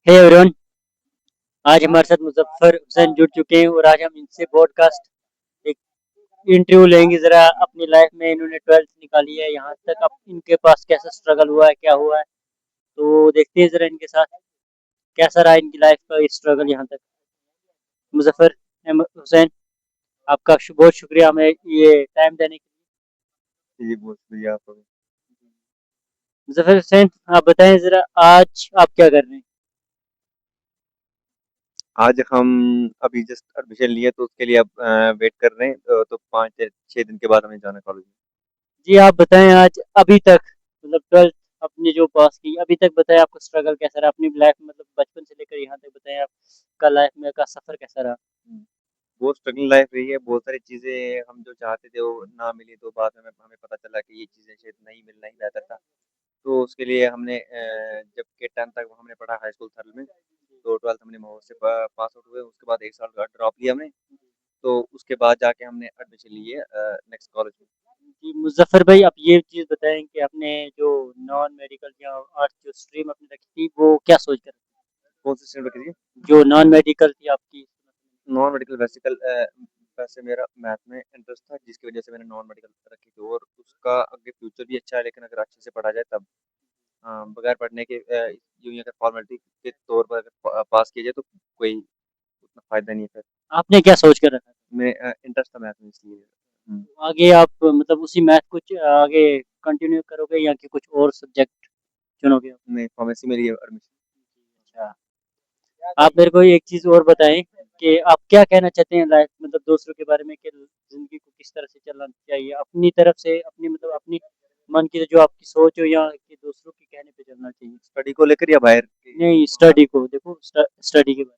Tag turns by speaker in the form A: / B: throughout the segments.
A: Hey everyone. आज हमारे साथ मुजफ्फर हुसैन जुड़ चुके हैं और आज हम इनसे पॉडकास्ट एक इंटरव्यू लेंगे। ज़रा अपनी लाइफ में इन्होंने 12th निकाली है, यहाँ तक अब इनके पास कैसा स्ट्रगल हुआ है, क्या हुआ है, तो देखते हैं ज़रा इनके साथ कैसा रहा इनकी लाइफ का ये स्ट्रगल यहाँ तक। मुजफ्फर हुसैन, आपका बहुत शुक्रिया हमें ये टाइम देने के
B: जी, बहुत शुक्रिया आपका भी।
A: लिए। मुजफ्फर हुसैन, आप बताएं ज़रा आज आप क्या कर रहे हैं?
B: आज हम अभी जस्ट एडमिशन लिए तो उसके लिए अब वेट कर रहे हैं तो 5 से 6 दिन के बाद हमें जाना है कॉलेज में।
A: जी आप बताएं आज अभी तक मतलब 12th अपनी जो पास की अभी तक बताएं आपका स्ट्रगल कैसा रहा अपनी लाइफ में, मतलब बचपन से लेकर यहाँ तक बताएं आपका लाइफ में का सफर कैसा रहा।
B: बहुत स्ट्रगलिंग लाइफ रही है, बहुत सारी चीज़ें हम जो चाहते थे वो ना मिली तो बाद में हमें पता चला कि ये चीज़ें शायद नहीं मिलना ही बेहतर था। तो उसके लिए हमने जब के 10th तक हमने पढ़ा हाई स्कूल थर्ड में, तो 12th हमने महो से पास आउट हुए, उसके बाद 1 साल का ड्रॉप लिया हमने, तो उसके बाद जाके हमने एडमिशन ली है नेक्स्ट कॉलेज में।
A: जी मुजफ्फर भाई, आप ये चीज़ बताएं कि आपने जो नॉन मेडिकल या आर्ट्स जो स्ट्रीम अपनी रखी थी वो क्या सोच कर
B: कौन सी स्ट्रीम रखी थी?
A: जो नॉन मेडिकल थी आपकी।
B: नॉन मेडिकल वैसे मेरा मैथ में इंटरेस्ट था जिसकी वजह से मैंने नॉन मेडिकल रखी थी और उसका आगे फ्यूचर भी अच्छा है लेकिन अगर अच्छे से पढ़ा जाए तब। बगैर पढ़ने के यूं ही अगर फॉर्मेलिटी के तौर पर अगर पास किया जाए तो कोई उतना फायदा नहीं है फिर।
A: आपने क्या सोच कर रखा था?
B: मैं इंटरेस्ट था मैथ में इसलिए।
A: आगे आप मतलब उसी मैथ कुछ आगे कंटिन्यू करोगे या कि कुछ और सब्जेक्ट चुनोगे आप?
B: नहीं, फार्मेसी में लिया एडमिशन।
A: अच्छा, आप मेरे को एक चीज़ और बताएं कि आप क्या कहना चाहते हैं लाइफ मतलब दूसरों के बारे में कि ज़िंदगी को किस तरह से चलाना चाहिए अपनी तरफ से, अपनी मतलब अपनी मन की जो आपकी सोच हो या कि दूसरों के कहने पे चलना चाहिए?
B: स्टडी को लेकर या बाहर की?
A: नहीं, स्टडी को देखो, स्टडी के बारे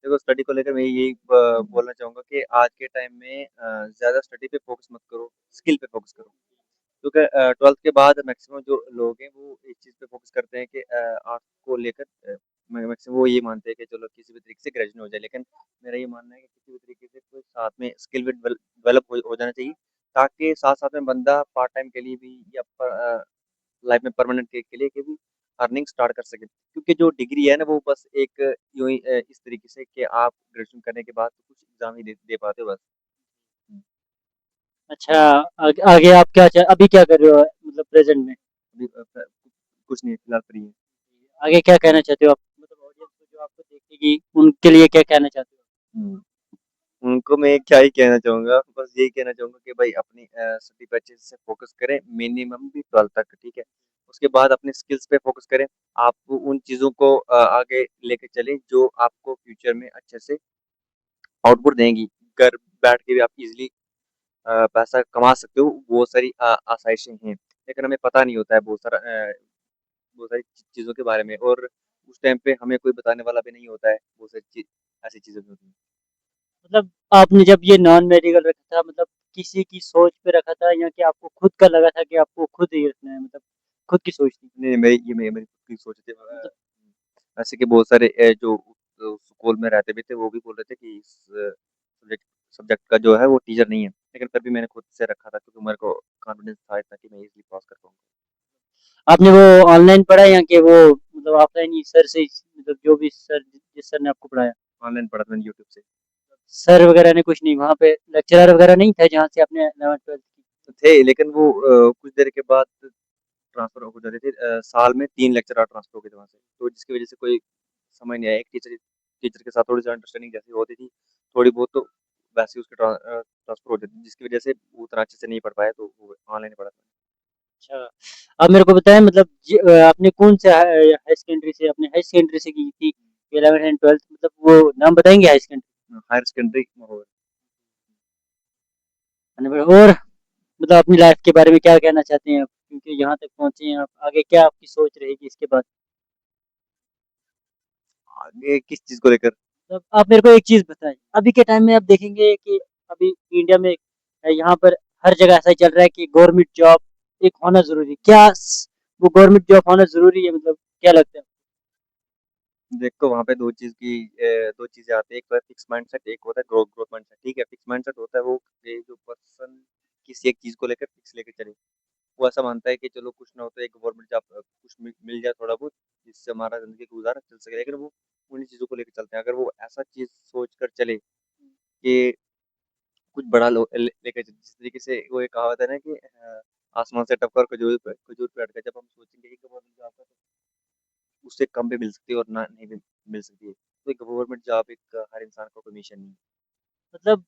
B: देखो, स्टडी को लेकर मैं यही बोलना चाहूँगा कि आज के टाइम में ज़्यादा स्टडी पे फोकस मत करो, स्किल पे फोकस करो। क्योंकि 12th के बाद मैक्सिमम जो लोग हैं वो इस चीज़ पे फ़ोकस करते हैं कि आर्ट्स को लेकर मैक्सिमम वो ये मानते हैं कि चलो किसी भी तरीके से ग्रेजुएशन हो जाए। लेकिन मेरा ये मानना है कि किसी भी तरीके से कोई साथ में स्किल भी डेवलप हो जाना चाहिए ताकि साथ-साथ में बंदा पार्ट टाइम के लिए भी या लाइफ में परमानेंट के लिए भी अर्निंग स्टार्ट कर सके। क्योंकि जो डिग्री है ना वो बस एक यूँ ही इस तरीके से कि आप ग्रेजुएशन करने के बाद कुछ एग्ज़ाम ही दे पाते हो बस। हुँ,
A: में। अच्छा, आगे आप क्या अभी क्या कर रहे हो मतलब प्रेजेंट में?
B: अभी कुछ नहीं फिलहाल फ्री है।
A: आगे क्या कहना चाहते हो आप मतलब ऑडियंस को जो आपको देखेगी उनके लिए क्या कहना चाहते हो?
B: हुँ। उनको मैं क्या ही कहना चाहूँगा, बस यही कहना चाहूँगा कि भाई अपनी स्टडी पे अच्छे से फ़ोकस करें, मिनिमम भी 12th तक, ठीक है? उसके बाद अपने स्किल्स पे फ़ोकस करें। आप उन चीज़ों को आगे लेके चलें जो आपको फ्यूचर में अच्छे से आउटपुट देंगी। घर बैठ के भी आप ईज़िली पैसा कमा सकते हो, बहुत सारी आसाइशें हैं। लेकिन हमें पता नहीं होता है बहुत सारी चीज़ों के बारे में और उस टाइम पे हमें कोई बताने वाला भी नहीं होता है, बहुत सारी ऐसी चीज़ें भी होती हैं।
A: मतलब आपने जब ये नॉन मेडिकल रखा था मतलब किसी की सोच पे रखा था या कि आपको खुद का लगा था कि आपको खुद ही रखना है, मतलब खुद की सोच थी?
B: नहीं, मेरी खुद की सोच थी।
A: मतलब
B: ऐसे कि बहुत सारे जो स्कूल में रहते भी थे वो भी बोल रहे थे कि इस सब्जेक्ट सब्जेक्ट का जो है वो टीचर नहीं है। लेकिन फिर भी मैंने खुद से रखा था क्योंकि मेरे को कॉन्फिडेंस था इतना कि मैं इज़िली पास कर पाऊँगा।
A: आपने वो ऑनलाइन पढ़ा या कि वो मतलब ऑफलाइन ही सर से मतलब जो भी सर जिस सर ने आपको पढ़ाया?
B: ऑनलाइन पढ़ा था मैंने यूट्यूब से।
A: सर वगैरह ने कुछ नहीं वहाँ पे लेक्चरर वगैरह नहीं थे जहाँ से आपने 11th 12th की?
B: तो थे लेकिन वो कुछ देर के बाद ट्रांसफ़र हो जाते थे। साल में 3 लेक्चरर ट्रांसफ़र हो गए थे वहाँ से। तो जिसकी वज़ह से कोई समझ नहीं आया। एक टीचर टीचर के साथ थोड़ी-सी अंडरस्टैंडिंग जैसी होती थी, थोड़ी बहुत तो वैसे ही उसकी ट्रांसफ़र हो जाती थी जिसकी वज़ह से वो उतना अच्छे से नहीं पढ़ पाया तो वो ऑनलाइन पढ़ा था।
A: अच्छा, आप मेरे को बताएं मतलब आपने कौन से हाई सेकेंडरी से अपने हाई सेकेंडरी से की थी 11th एंड 12th, मतलब वो नाम बताएंगे हाई सेकेंडरी?
B: हायर सेकेंडरी माहौल।
A: और मतलब अपनी लाइफ के बारे में क्या कहना चाहते हैं आप? क्योंकि यहाँ तक पहुँचे हैं आप, आगे क्या आपकी सोच रहेगी इसके बाद?
B: आगे किस चीज़ को लेकर?
A: मतलब आप मेरे को एक चीज़ बताएँ, अभी के टाइम में आप देखेंगे कि अभी इंडिया में यहाँ पर हर जगह ऐसा ही चल रहा है कि गवर्नमेंट जॉब एक होना ज़रूरी है। क्या वो गवर्नमेंट जॉब होना ज़रूरी है, मतलब क्या लगता है?
B: देखो वहाँ पे 2 चीज़ें आती हैं, एक तो है फिक्स माइंडसेट, एक होता है ग्रोथ माइंडसेट, ठीक है? फिक्स माइंडसेट होता है वो कि जो पर्सन किसी एक चीज़ को लेकर फिक्स लेके चले। वो ऐसा मानता है कि चलो कुछ ना हो तो एक गवर्नमेंट जॉब कुछ मिल जाए थोड़ा बहुत, जिससे हमारा ज़िंदगी का गुज़ारा चल सके, लेकिन वो उन्हीं चीज़ों को लेके चलते हैं। अगर वो ऐसा चीज़ सोच कर चले कि कुछ बड़ा लो ले लेके जिस तरीके से वो एक कहावत है ना कि आसमान से टपका और खजूर पे अटका। जब हम सोचेंगे कि गवर्नमेंट जॉब का तो उससे कम पे मिल सकती है और ना नहीं भी मिल सकती है। तो एक गवर्नमेंट जॉब एक हर इंसान का कोई मिशन नहीं है।
A: मतलब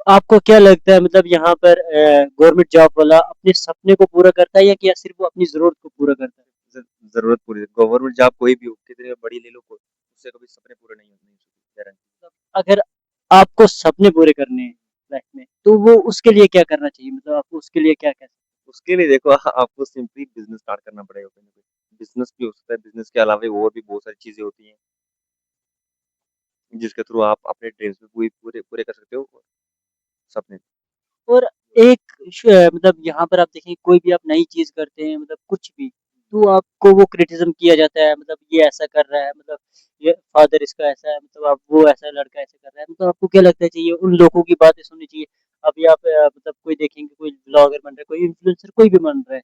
A: आपको क्या लगता है मतलब यहाँ पर गवर्नमेंट जॉब वाला अपने सपने को पूरा करता है या सिर्फ़ वो अपनी ज़रूरत को पूरा करता है?
B: ज ज़रूरत पूरी गवर्नमेंट जॉब कोई भी हो, कितनी बड़ी ले लो कोई, उससे कभी सपने पूरे नहीं होते, नहीं हो सकते, गारंटी।
A: मतलब अगर आपको सपने पूरे करने हैं लाइफ़ में, तो वो उसके लिए क्या करना चाहिए? मतलब आपको उसके लिए क्या क्या
B: उसके लिए देखो आपको सिंपली बिज़नेस स्टार्ट करना पड़ेगा कहीं न कहीं। बिज़नेस भी हो सकता है, बिज़नेस के अलावा और भी बहुत सारी चीज़ें होती हैं, जिसके थ्रू आप अपने ड्रीम्स भी पूरे पूरे कर सकते हो, सपने।
A: और एक मतलब यहाँ पर आप देखिए कोई भी आप नई चीज़ करते हैं मतलब कुछ भी, तो आपको वो क्रिटिसिज़्म किया जाता है मतलब ये ऐसा कर रहा है मतलब ये फादर इसका ऐसा है मतलब अब वो ऐसा लड़का ऐसे कर रहा है। मतलब आपको क्या लगता है चाहिए उन लोगों की बातें सुननी चाहिए? अभी आप मतलब कोई देखेंगे कोई ब्लॉगर बन रहा है, कोई इन्फ्लुएंसर कोई भी बन रहा है।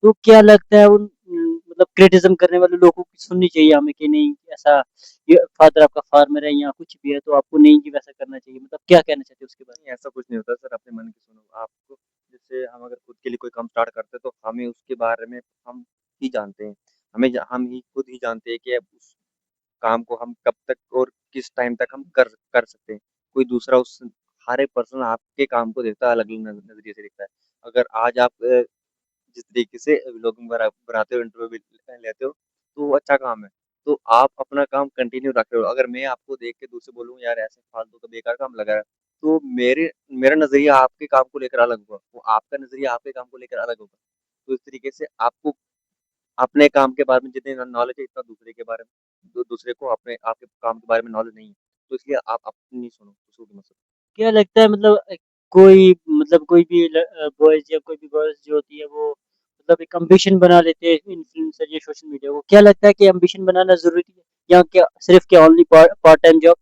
A: तो क्या लगता है उन मतलब क्रिटिसिज़्म करने वाले लोगों की सुननी चाहिए हमें कि नहीं ऐसा ये फादर आपका फार्मर है या कुछ भी है तो आपको नहीं कि वैसा करना चाहिए। मतलब क्या कहना चाहते हो उसके बारे
B: नहीं, ऐसा कुछ नहीं होता सर, अपने मन की सुनो। आपको जैसे हम अगर खुद के लिए कोई काम स्टार्ट करते हैं, तो हमें उसके बारे में हम ही जानते हैं। हम ही खुद ही जानते हैं कि अब उस काम को हम कब तक और किस टाइम तक हम कर कर सकते हैं। कोई दूसरा उस हर एक पर्सन आपके काम को देखता है, अलग-अलग नज़रिए से देखता है। अगर आज आप जिस तरीके से व्लॉगिंग बनाते हो, इंटरव्यू भी लेते हो, तो वो अच्छा काम है। तो आप अपना काम कंटिन्यू रख रहे हो। अगर मैं आपको देख के दूसरे बोलूँ यार ऐसे फालतू का बेकार काम लगा है, तो मेरा नज़रिया आपके काम को लेकर अलग होगा, वो आपका नज़रिया आपके काम को लेकर अलग होगा। तो इस तरीके से आपको अपने काम के बारे में जितनी नॉलेज है, इतना दूसरे के बारे में दूसरे को अपने आपके काम के बारे में नॉलेज नहीं है। तो इसलिए आप अपनी सुनो, दूसरों की मत सुनो।
A: क्या लगता है मतलब कोई मतलब कोई भी बॉयज़ या कोई भी गर्ल्स जो होती है वो मतलब एक एम्बिशन बना लेते हैं इन्फ्लुएंसर या सोशल मीडिया को। क्या लगता है कि एम्बिशन बनाना ज़रूरी है या क्या सिर्फ़ क्या only part time job?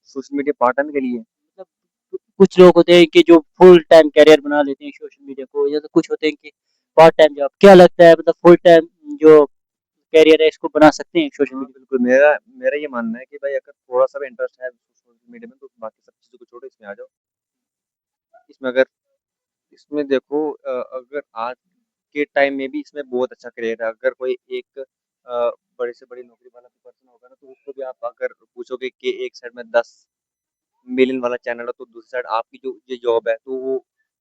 B: Social media part time के लिए
A: मतलब कुछ लोग होते हैं कि जो फुल टाइम करियर बना लेते हैं सोशल मीडिया को या तो कुछ होते हैं कि पार्ट टाइम जॉब। क्या लगता है मतलब फुल टाइम जो करियर है इसको बना सकते हैं सोशल
B: हाँ,
A: मीडिया?
B: बिल्कुल मेरा मेरा ये मानना है कि भाई अगर थोड़ा-सा भी इंटरेस्ट है सोशल मीडिया में, तो बाकी सब चीज़ों को छोड़ो, इसमें आ जाओ। इसमें अगर इसमें देखो अगर आज के टाइम में भी इसमें बहुत अच्छा करियर है। अगर कोई एक बड़े से बड़ी नौकरी वाला पर्सन होगा ना, तो उसको भी आप अगर पूछोगे कि एक साइड में 10 मिलियन वाला चैनल है, तो दूसरी साइड आपकी जो ये जॉब है, तो वो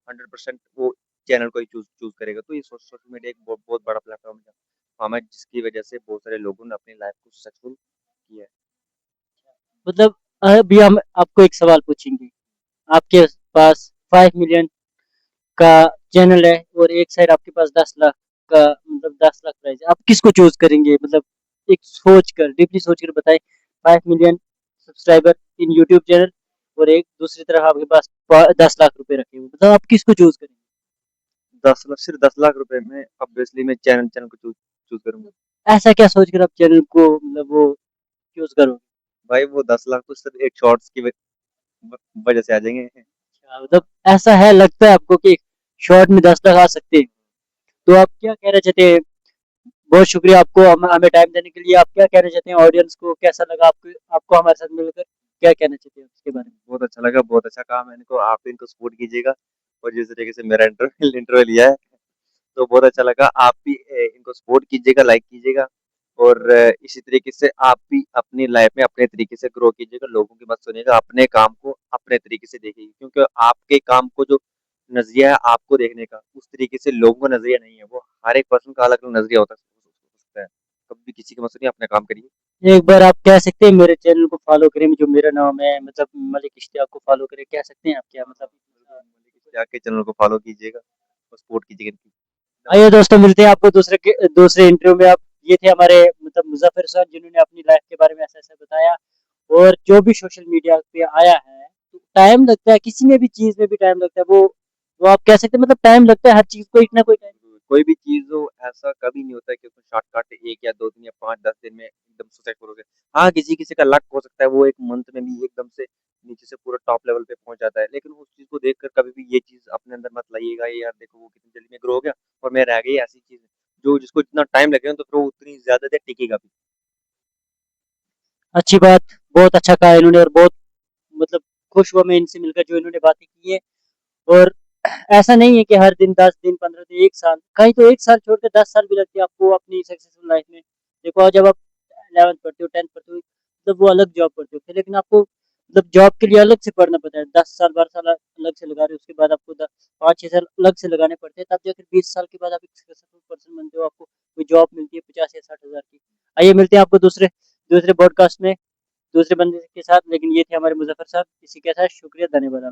B: 100% वो चैनल को ही चूज़ चूज़ करेगा। तो ये सोशल मीडिया एक बहुत बहुत बड़ा प्लेटफ़ॉर्म है, फ़ॉर्म है, जिसकी वजह से बहुत सारे लोगों ने अपनी लाइफ़ को सक्सेसफुल किया है।
A: मतलब अभी हम आपको एक सवाल पूछेंगे। आपके पास 5 मिलियन का चैनल है और एक साइड आपके पास 10 लाख का मतलब 10 लाख प्राइस है। आप किसको चूज़ करेंगे? मतलब एक सोच कर डीपली सोच कर बताएँ 5 मिलियन सब्सक्राइबर इन यूट्यूब चैनल और एक दूसरी तरफ आपके पास प 10 लाख रुपए रखे हुए हैं। मतलब आप किसको चूज़ करेंगे?
B: 10 लाख सिर्फ़ 10 लाख रुपए में ऑब्वियसली मैं चैनल चैनल को चूज़ करूँगा।
A: ऐसा क्या सोच कर आप चैनल को मतलब वो चूज़ करोगे?
B: भाई वो 10 लाख तो सिर्फ़ एक शॉर्ट्स की वजह से आ जाएँगे।
A: अच्छा मतलब ऐसा है लगता है आपको कि शॉर्ट में 10 लाख आ सकते हैं। तो आप क्या कहना चाहते हैं? बहुत शुक्रिया आपको हमें टाइम देने के लिए। आप क्या कहना चाहते हैं ऑडियंस को कैसा लगा आपको आपको हमारे साथ मिलकर? क्या कहना चाहते हैं उसके बारे में?
B: बहुत अच्छा लगा, बहुत अच्छा काम है इनको, आप इनको सपोर्ट कीजिएगा और जिस तरीके से मेरा इंटरव्यू इंटरव्यू लिया है, तो बहुत अच्छा लगा। आप भी इनको सपोर्ट कीजिएगा, लाइक कीजिएगा और इसी तरीके से आप भी अपनी लाइफ में अपने तरीके से ग्रो कीजिएगा, लोगों की मत सुनिएगा, अपने काम को अपने तरीके से देखिए क्योंकि आपके काम को जो नज़रिया है आपको देखने का, उस तरीके से लोगों का नज़रिया नहीं है, वो हर एक पर्सन का अलग-अलग नज़रिया होता सकता है। कभी भी किसी की मत सुनिए, अपना काम करिए।
A: एक बार आप कह सकते हैं मेरे चैनल को फ़ॉलो करें जो मेरा नाम है मतलब मलिक इश्तियाक को फ़ॉलो करें, कह सकते हैं आप क्या मतलब?
B: बिल्कुल, मलिक इश्तियाक के चैनल को फॉलो कीजिएगा और सपोर्ट कीजिएगा इनकी।
A: आइए
B: धन्यवाद।
A: दोस्तों मिलते हैं आपको दूसरे इंटरव्यू में। आप ये थे हमारे मतलब मुज़फ़्फ़र सर जिन्होंने अपनी लाइफ़ के बारे में ऐसा-ऐसा बताया और जो भी सोशल मीडिया पे आया है, तो टाइम लगता है किसी में भी चीज़ में भी टाइम लगता है। वो आप कह सकते हैं मतलब टाइम लगता है हर चीज़ को एक ना कोई टाइम।
B: कोई भी चीज़ हो ऐसा कभी नहीं होता है कि उसमें शॉर्टकट 1 या 2 दिन या 5-10 दिन में एकदम सक्सेसफुल हो गए। हाँ, किसी-किसी का लक हो सकता है वो 1 मंथ में भी एकदम से नीचे से पूरा टॉप लेवल पे पहुँच जाता है। लेकिन उस चीज़ को देखकर कभी भी ये चीज़ अपने अंदर मत लाइएगा, ये यार देखो वो कितनी जल्दी में ग्रो हो गया और मैं रह गई ऐसी चीज़। जो जिसको जितना टाइम लगेगा तो फिर वो उतनी ज़्यादा देर टिकेगा भी।
A: अच्छी बात, बहुत अच्छा कहा इन्होंने और बहुत मतलब खुश हुआ मैं इनसे मिलकर जो इन्होंने बातें की है। और ऐसा नहीं है कि हर दिन 10 दिन 15 दिन 1 साल, कहीं तो 1 साल छोड़ के 10 साल भी लगते हैं आपको अपनी सक्सेसफुल लाइफ में। देखो जब आप 11th पढ़ते हो 10th पढ़ते हो तब वो अलग जॉब करते हो लेकिन आपको मतलब जॉब के लिए अलग से पढ़ना पड़ता है। 10 साल 12 साल अलग से लगा रहे हो उसके बाद आपको 5-6 साल अलग से लगाने पड़ते हैं तब जाकर 20 साल के बाद आप एक सक्सेसफुल पर्सन बनते हो। आपको कोई जॉब मिलती है 50 या 60 हज़ार की। आइए मिलते हैं आपको दूसरे दूसरे पॉडकास्ट में दूसरे बंदे के साथ। लेकिन ये थे हमारे मुजफ्फर साहब। इसी के साथ शुक्रिया, धन्यवाद।